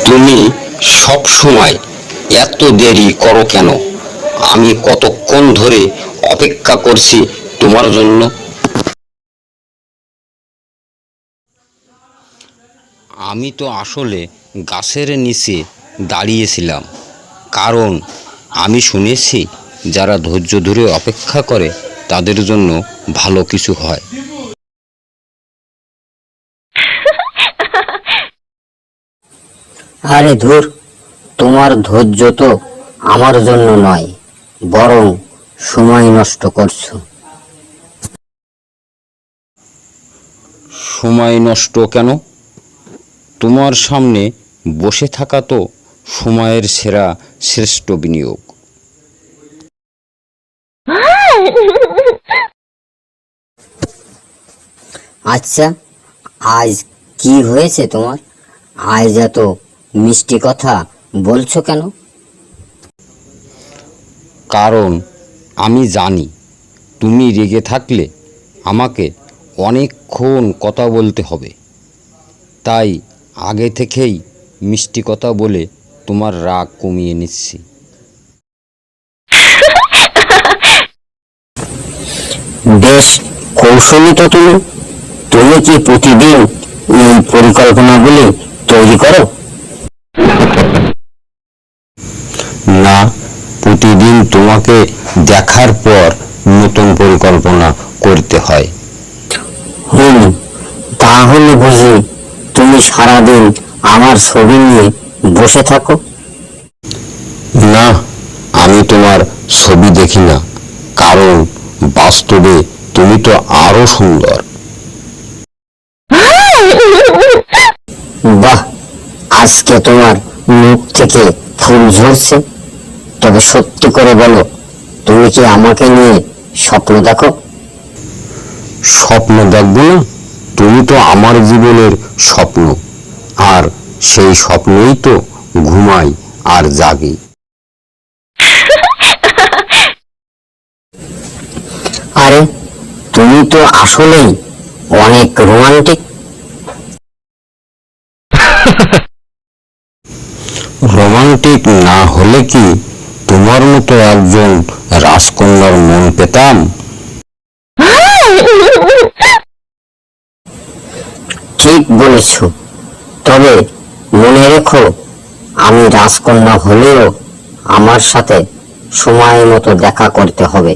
তুমি সব সময় এত দেরি করো কেন? আমি কতক্ষণ ধরে অপেক্ষা করছি তোমার জন্য। আমি তো আসলে গাছের নিচে দাঁড়িয়েছিলাম, কারণ আমি শুনেছি যারা ধৈর্য ধরে অপেক্ষা করে তাদের জন্য ভালো কিছু হয়। আরে ধুর, তোমার ধৈর্য তো আমার জন্য নয়, বরং সময় নষ্ট করছো। সময় নষ্ট কেন? তোমার সামনে বসে থাকা তো সময়ের শ্রেষ্ঠ বিনিয়োগ। আচ্ছা, আজ কি হয়েছে তোমার? আজ এত মিষ্টি কথা বলছো কেন? কারণ আমি জানি তুমি রেগে থাকলে আমাকে অনেকক্ষণ কথা বলতে হবে, তাই আগে থেকেই মিষ্টি কথা বলে তোমার রাগ কমিয়ে নিচ্ছি। বেশ কৌশলী তো তুমি। তুমি কি প্রতিদিন এই পরিকল্পনাগুলি তৈরি করো? না, প্রতিদিন তোমাকে দেখার পর নতুন পরিকল্পনা করতে হয়। তাহলে বুঝি তুমি সারাদিন আমার ছবি নিয়ে বসে থাকো? না, আমি তোমার ছবি দেখি না, কারণ বাস্তবে তুমি তো আরো সুন্দর। বাহ, আজকে তোমার মুখ থেকে ফুল ঝরছে। তবে সত্যি করে বলো, তুমি কি আমাকে নিয়ে স্বপ্ন দেখো? স্বপ্ন দেখবো না? তুমি তো আমার জীবনের স্বপ্ন, আর সেই স্বপ্নেই তো ঘুমাই আর জাগি। আরে, তুমি তো আসলেই অনেক রোমান্টিক। রোমান্টিক না হলে কি তোমার মতো একজন রাজকন্যার মন পেতাম? ঠিক বলেছ। তবে মনে রেখো, আমি রাজকন্যা হলেও আমার সাথে সময় মতো দেখা করতে হবে।